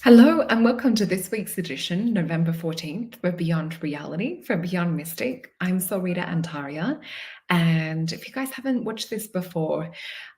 Hello, and welcome to this week's edition, November 14th, for Beyond Reality, for Beyond Mystic. I'm SOLRETA Antaria, and if you guys haven't watched this before,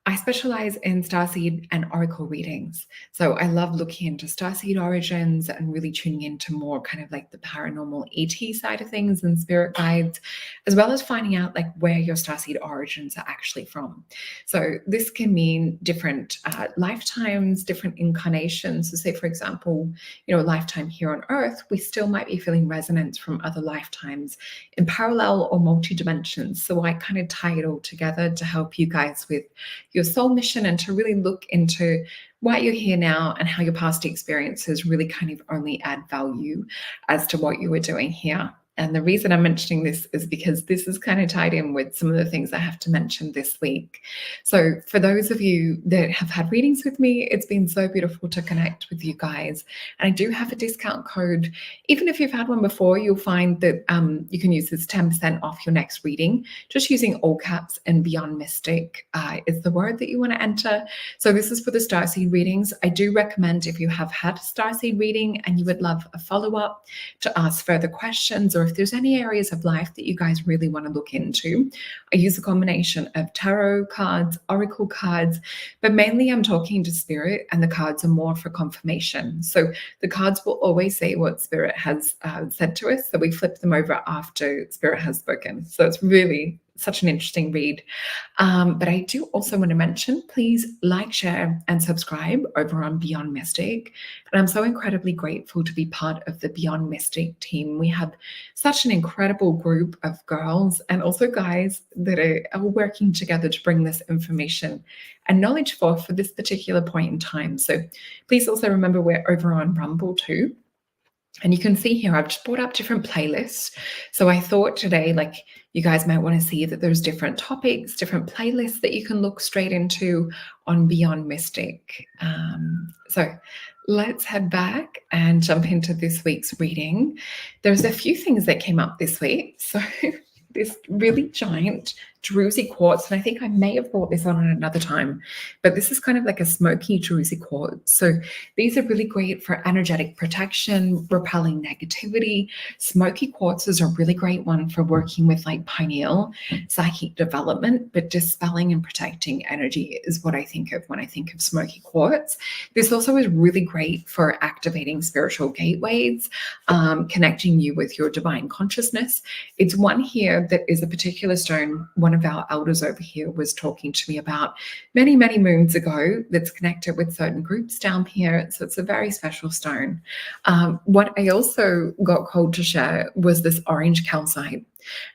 I specialize in starseed and oracle readings. So I love looking into starseed origins and really tuning into more kind of like the paranormal ET side of things and spirit guides, as well as finding out like where your starseed origins are actually from. So this can mean different lifetimes, different incarnations. So say, for example, a lifetime here on Earth, we still might be feeling resonance from other lifetimes in parallel or multi-dimensions. So I kind of tie it all together to help you guys with your soul mission and to really look into why you're here now and how your past experiences really kind of only add value as to what you were doing here. And the reason I'm mentioning this is because this is kind of tied in with some of the things I have to mention this week. So for those of you that have had readings with me, it's been so beautiful to connect with you guys. And I do have a discount code. Even if you've had one before, you'll find that you can use this 10% off your next reading, just using all caps and Beyond Mystic is the word that you want to enter. So this is for the starseed readings. I do recommend if you have had a starseed reading and you would love a follow-up to ask further questions, or if there's any areas of life that you guys really want to look into, I use a combination of tarot cards, oracle cards, but mainly I'm talking to spirit, and the cards are more for confirmation. So the cards will always say what spirit has said to us. So we flip them over after spirit has spoken. So it's really such an interesting read. But I do also want to mention, please like, share, and subscribe over on Beyond Mystic. And I'm so incredibly grateful to be part of the Beyond Mystic team. We have such an incredible group of girls and also guys that are working together to bring this information and knowledge for this particular point in time. So please also remember we're over on Rumble too. And you can see here, I've just brought up different playlists. So I thought today, like, you guys might want to see that there's different topics, different playlists that you can look straight into on Beyond Mystic. So let's head back and jump into this week's reading. There's a few things that came up this week. So this really giant druzy quartz, and I think I may have brought this on another time, but this is kind of like a smoky druzy quartz. So these are really great for energetic protection, repelling negativity. Smoky quartz is a really great one for working with like pineal, psychic development, but dispelling and protecting energy is what I think of when I think of smoky quartz. This also is really great for activating spiritual gateways, connecting you with your divine consciousness. It's one here that is a particular stone one of our elders over here was talking to me about many, many moons ago, that's connected with certain groups down here. So it's a very special stone. What I also got called to share was this orange calcite.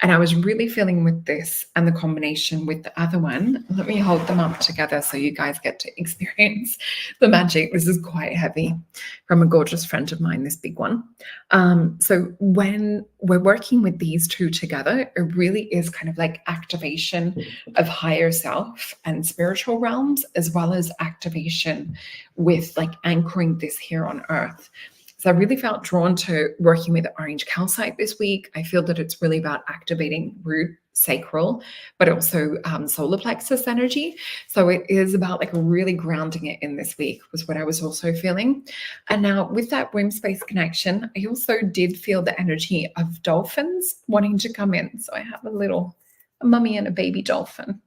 And I was really feeling with this and the combination with the other one. Let me hold them up together so you guys get to experience the magic. This is quite heavy, from a gorgeous friend of mine, this big one. So when we're working with these two together, it really is kind of like activation of higher self and spiritual realms, as well as activation with like anchoring this here on earth. So I really felt drawn to working with orange calcite this week. I feel that it's really about activating root, sacral, but also solar plexus energy. So it is about like really grounding it in this week was what I was also feeling. And now with that womb space connection, I also did feel the energy of dolphins wanting to come in. So I have a mummy and a baby dolphin.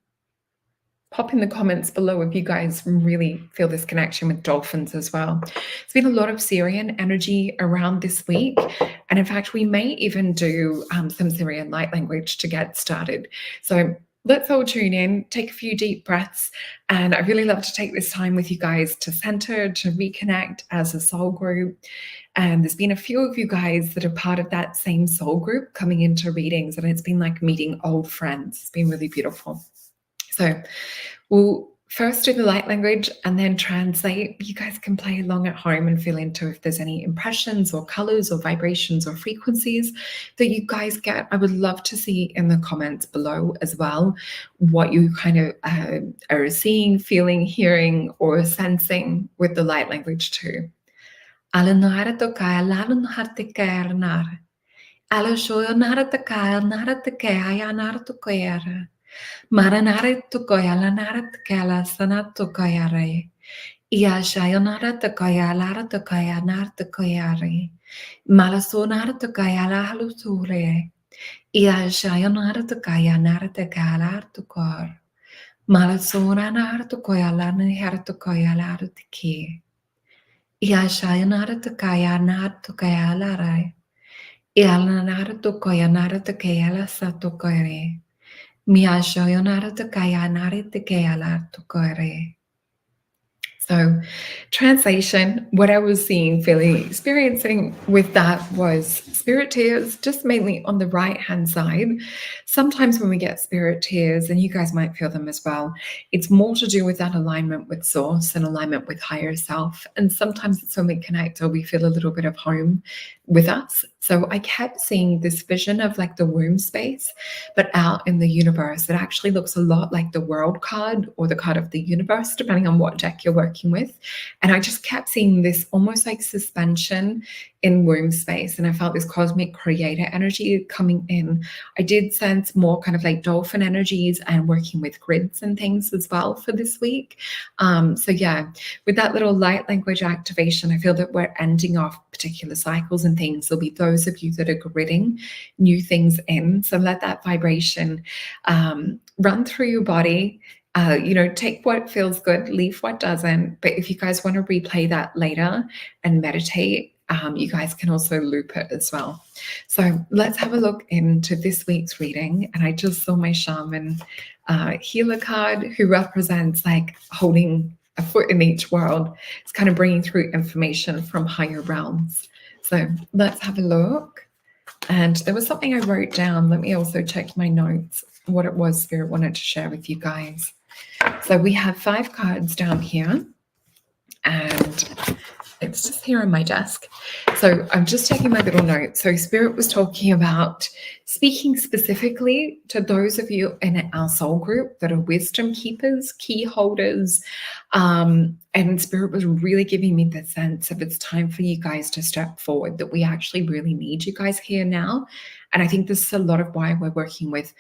Pop in the comments below if you guys really feel this connection with dolphins as well. It's been a lot of Syrian energy around this week. And in fact, we may even do some Syrian light language to get started. So let's all tune in, take a few deep breaths. And I really love to take this time with you guys to center, to reconnect as a soul group. And there's been a few of you guys that are part of that same soul group coming into readings. And it's been like meeting old friends. It's been really beautiful. So we'll first do the light language and then translate. You guys can play along at home and feel into if there's any impressions or colors or vibrations or frequencies that you guys get. I would love to see in the comments below as well what you kind of are seeing, feeling, hearing, or sensing with the light language too. Maranare to koya la nara to kala sana to koya re. Ia shayonara takaya lara takaya nar takayari. Malasonara takaya lahalusure. Ia shayonara takaya nara takala tukar. Malasona nara takaya lana hara takaya lara tiki. Ia shayonara takaya nar takaya lara. Ia nara takaya nara takaya la satukare. Mia shayonara takaya nara takaya lara tukare. So, translation, what I was seeing, feeling, experiencing with that was spirit tears, just mainly on the right hand side. Sometimes when we get spirit tears, and you guys might feel them as well, it's more to do with that alignment with source and alignment with higher self. And sometimes it's when we connect or we feel a little bit of home with us. So I kept seeing this vision of like the womb space, but out in the universe. It actually looks a lot like the world card or the card of the universe, depending on what deck you're working with. And I just kept seeing this almost like suspension in womb space. And I felt this cosmic creator energy coming in. I did sense more kind of like dolphin energies and working with grids and things as well for this week. So yeah, with that little light language activation, I feel that we're ending off particular cycles and things. There'll be those of you that are gridding new things in. So let that vibration run through your body. Take what feels good, leave what doesn't. But if you guys want to replay that later and meditate, you guys can also loop it as well. So let's have a look into this week's reading. And I just saw my shaman healer card, who represents like holding a foot in each world. It's kind of bringing through information from higher realms. So let's have a look. And there was something I wrote down. Let me also check my notes, what it was Spirit wanted to share with you guys. So we have 5 cards down here, and it's just here on my desk. So I'm just taking my little notes. So Spirit was talking about speaking specifically to those of you in our soul group that are wisdom keepers, key holders, and Spirit was really giving me the sense of it's time for you guys to step forward, that we actually really need you guys here now. And I think this is a lot of why we're working with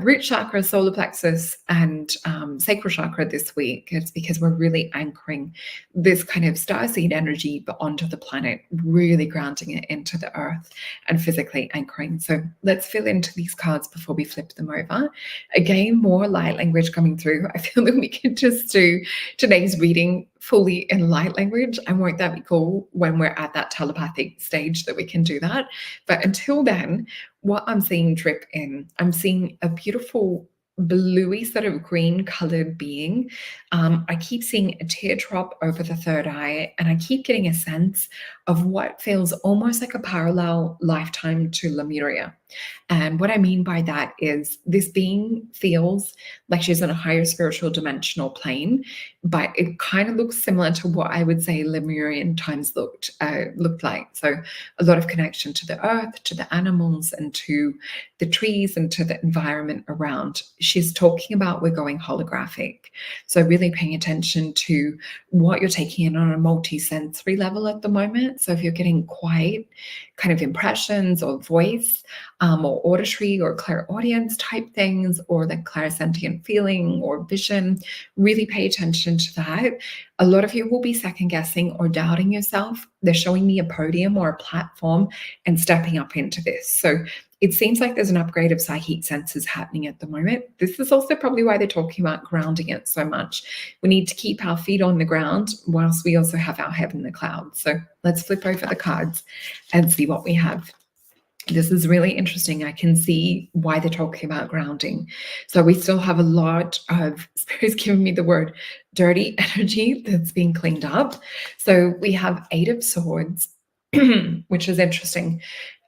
root chakra, solar plexus, and sacral chakra this week. It's because we're really anchoring this kind of starseed energy, but onto the planet, really grounding it into the earth and physically anchoring. So let's fill into these cards before we flip them over. Again, more light language coming through. I feel that we could just do today's reading fully in light language, and won't that be cool when we're at that telepathic stage that we can do that? But until then, what I'm seeing drip in, I'm seeing a beautiful bluey sort of green colored being. I keep seeing a teardrop over the third eye, and I keep getting a sense of what feels almost like a parallel lifetime to Lemuria. And what I mean by that is this being feels like she's in a higher spiritual dimensional plane, but it kind of looks similar to what I would say Lemurian times looked like. So a lot of connection to the earth, to the animals, and to the trees, and to the environment around. She's talking about we're going holographic. So really paying attention to what you're taking in on a multi-sensory level at the moment. So if you're getting quiet kind of impressions or voice, or auditory or clairaudience type things, or the clairsentient feeling or vision, really pay attention to that. A lot of you will be second guessing or doubting yourself. They're showing me a podium or a platform and stepping up into this. So it seems like there's an upgrade of psychic senses happening at the moment. This is also probably why they're talking about grounding it so much. We need to keep our feet on the ground whilst we also have our head in the clouds. So let's flip over the cards and see what we have. This is really interesting. I can see why they're talking about grounding. So we still have a lot of, Spirit's giving me the word dirty energy that's being cleaned up. So we have 8 of Swords, which is interesting.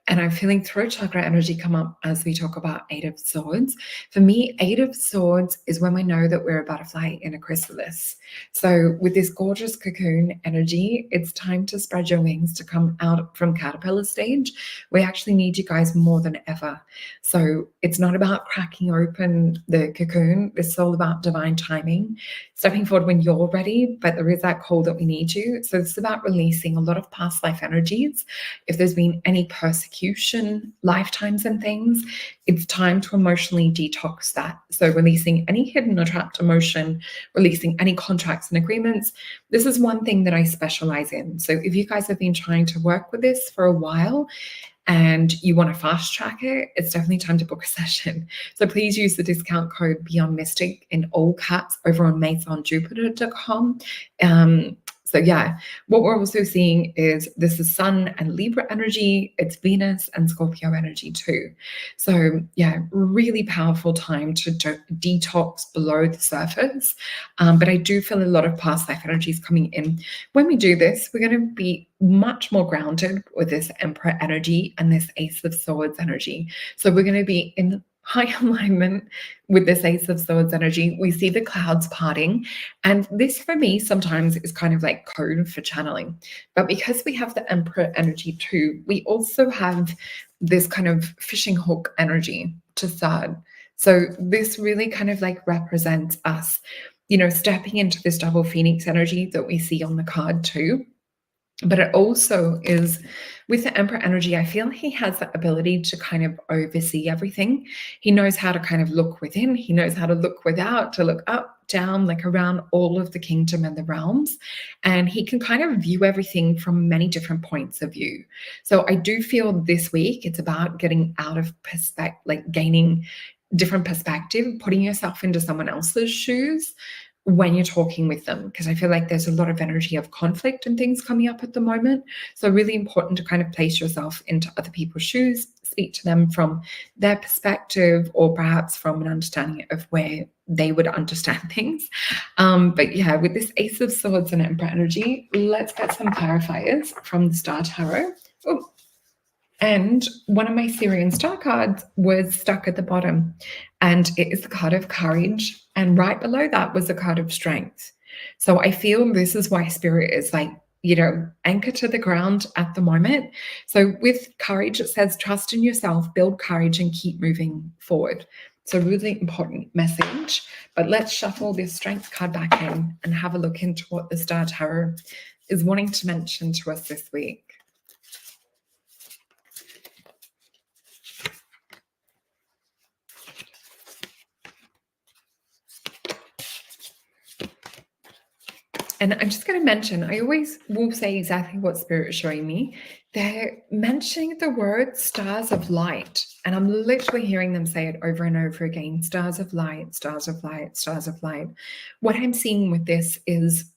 And I'm feeling throat chakra energy come up as we talk about 8 of Swords. For me, 8 of Swords is when we know that we're a butterfly in a chrysalis. So with this gorgeous cocoon energy, it's time to spread your wings to come out from caterpillar stage. We actually need you guys more than ever. So it's not about cracking open the cocoon. It's all about divine timing, stepping forward when you're ready, but there is that call that we need you. So it's about releasing a lot of past life energies. If there's been any persecution execution lifetimes and things, it's time to emotionally detox that. So releasing any hidden or trapped emotion, releasing any contracts and agreements. This is one thing that I specialize in. So if you guys have been trying to work with this for a while, and you want to fast track it, it's definitely time to book a session. So please use the discount code Beyond Mystic in all caps over on masonjupiter.com. So yeah, what we're also seeing is this is Sun and Libra energy, it's Venus and Scorpio energy too. So yeah, really powerful time to detox below the surface. But I do feel a lot of past life energies coming in. When we do this, we're going to be much more grounded with this Emperor energy and this Ace of Swords energy. So we're going to be in high alignment with this Ace of Swords energy. We see the clouds parting. And this for me sometimes is kind of like code for channeling. But because we have the Emperor energy too, we also have this kind of fishing hook energy to third. So this really kind of like represents us, stepping into this double Phoenix energy that we see on the card too. But it also is with the Emperor energy, I feel he has the ability to kind of oversee everything. He knows how to kind of look within. He knows how to look without, to look up, down, like around all of the kingdom and the realms. And he can kind of view everything from many different points of view. So I do feel this week it's about getting out of perspective, like gaining different perspective, putting yourself into someone else's shoes when you're talking with them, because I feel like there's a lot of energy of conflict and things coming up at the moment. So really important to kind of place yourself into other people's shoes, speak to them from their perspective, or perhaps from an understanding of where they would understand things. But yeah, with this Ace of Swords and Emperor energy, let's get some clarifiers from the Star Tarot. Oh, and one of my Syrian star cards was stuck at the bottom, and it is the card of courage. And right below that was the card of strength. So I feel this is why Spirit is like, anchor to the ground at the moment. So with courage, it says trust in yourself, build courage, and keep moving forward. So really important message. But let's shuffle this strength card back in and have a look into what the Star Tarot is wanting to mention to us this week. And I'm just going to mention, I always will say exactly what Spirit is showing me. They're mentioning the word stars of light. And I'm literally hearing them say it over and over again. Stars of light, stars of light, stars of light. What I'm seeing with this is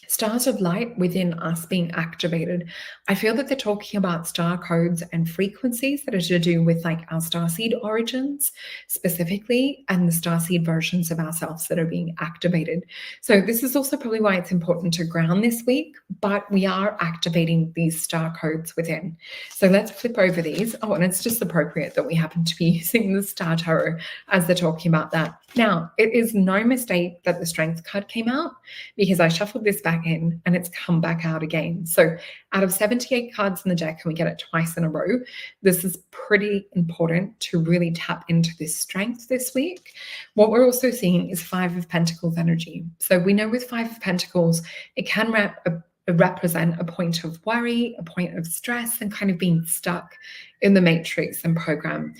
stars of light within us being activated. I feel that they're talking about star codes and frequencies that are to do with like our starseed origins specifically, and the starseed versions of ourselves that are being activated. So this is also probably why it's important to ground this week, but we are activating these star codes within. So let's flip over these. Oh, and it's just appropriate that we happen to be using the Star Tarot as they're talking about that. Now, it is no mistake that the Strength card came out, because I shuffled this back in and it's come back out again. So out of 78 cards in the deck, and we get it twice in a row, this is pretty important to really tap into this strength this week. What we're also seeing is Five of Pentacles energy. So we know with Five of Pentacles, it can represent a point of worry, a point of stress, and kind of being stuck in the matrix and program.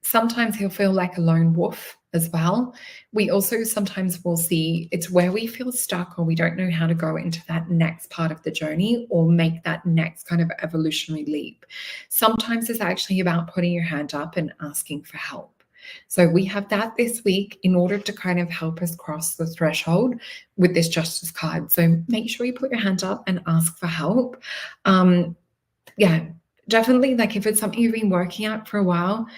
Sometimes he'll feel like a lone wolf as well. We also sometimes will see it's where we feel stuck, or we don't know how to go into that next part of the journey or make that next kind of evolutionary leap. Sometimes it's actually about putting your hand up and asking for help. So we have that this week in order to kind of help us cross the threshold with this Justice card. So make sure you put your hand up and ask for help. Yeah, definitely, like if it's something you've been working at for a while,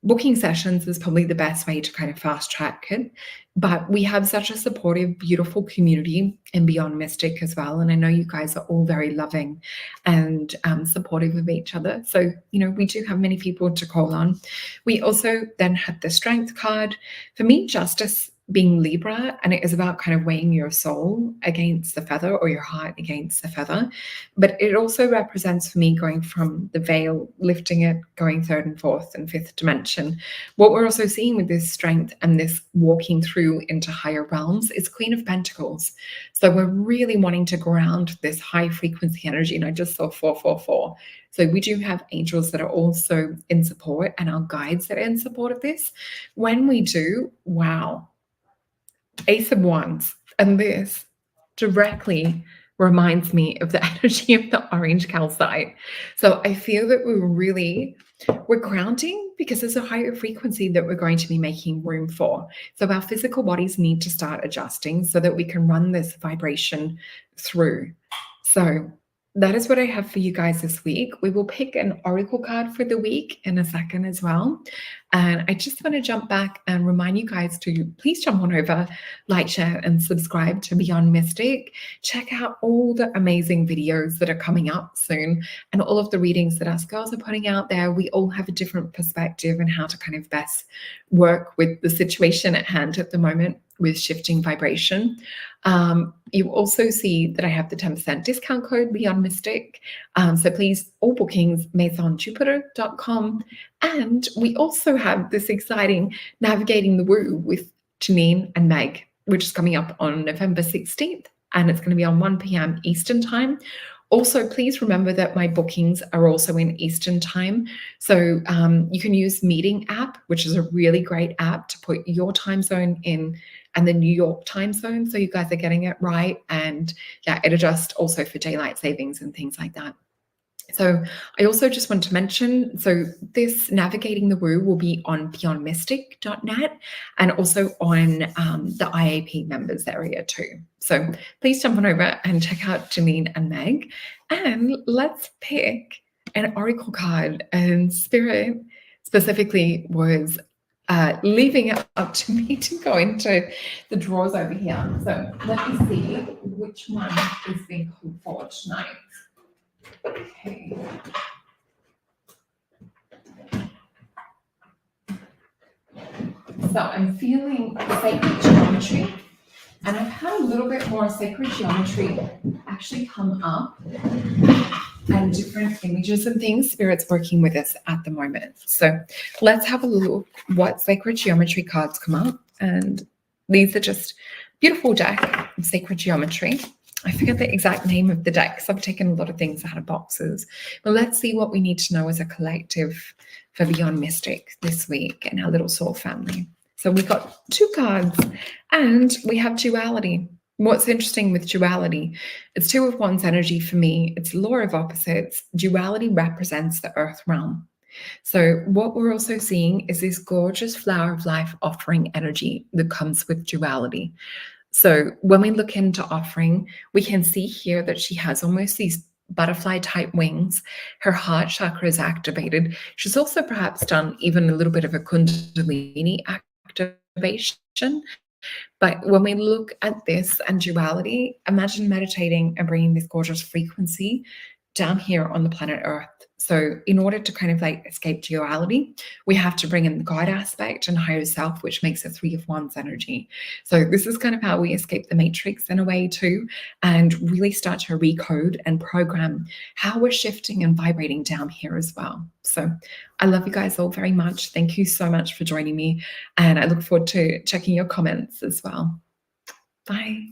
booking sessions is probably the best way to kind of fast track it. But we have such a supportive, beautiful community in Beyond Mystic as well. And I know you guys are all very loving and supportive of each other. So, we do have many people to call on. We also then had the Strength card. For me, Justice being Libra, and it is about kind of weighing your soul against the feather or your heart against the feather. But it also represents for me going from the veil, lifting it, going third and fourth and fifth dimension. What we're also seeing with this strength and this walking through into higher realms is Queen of Pentacles. So we're really wanting to ground this high frequency energy. And I just saw 444. So we do have angels that are also in support and our guides that are in support of this. When we do, wow, Ace of Wands. And this directly reminds me of the energy of the orange calcite. So I feel that we're grounding because there's a higher frequency that we're going to be making room for. So our physical bodies need to start adjusting so that we can run this vibration through. So that is what I have for you guys this week. We will pick an oracle card for the week in a second as well. And I just want to jump back and remind you guys to please jump on over, like, share, and subscribe to Beyond Mystic. Check out all the amazing videos that are coming up soon and all of the readings that us girls are putting out there. We all have a different perspective and how to kind of best work with the situation at hand at the moment with shifting vibration. You also see that I have the 10% discount code Beyond Mystic. So please, all bookings, maisonjupiter.com. And we also have this exciting Navigating the Woo with Janine and Meg, which is coming up on November 16th. And it's going to be on 1 p.m. Eastern time. Also, please remember that my bookings are also in Eastern time. So you can use Meeting app, which is a really great app to put your time zone in and the New York time zone. So you guys are getting it right. And yeah, it adjusts also for daylight savings and things like that. So I also just want to mention, so this Navigating the Woo will be on beyondmystic.net and also on the IAP members area too. So please jump on over and check out Janine and Meg. And let's pick an oracle card. And Spirit specifically was leaving it up to me to go into the drawers over here. So let me see which one is being called for tonight. Okay. So I'm feeling sacred geometry, and I've had a little bit more sacred geometry actually come up and different images and things. Spirit's working with us at the moment. So let's have a look what sacred geometry cards come up. And these are just beautiful deck of sacred geometry. I forget the exact name of the deck because I've taken a lot of things out of boxes. But let's see what we need to know as a collective for Beyond Mystic this week in our little soul family. So we've got 2 cards and we have duality. What's interesting with duality, it's 2 of Wands energy for me. It's law of opposites. Duality represents the earth realm. So what we're also seeing is this gorgeous flower of life offering energy that comes with duality. So when we look into offering, we can see here that she has almost these butterfly type wings. Her heart chakra is activated. She's also perhaps done even a little bit of a kundalini activation. But when we look at this and duality, imagine meditating and bringing this gorgeous frequency down here on the planet Earth. So in order to kind of like escape duality, we have to bring in the God aspect and higher self, which makes a 3 of Wands energy. So this is kind of how we escape the matrix in a way too, and really start to recode and program how we're shifting and vibrating down here as well. So I love you guys all very much. Thank you so much for joining me. And I look forward to checking your comments as well. Bye.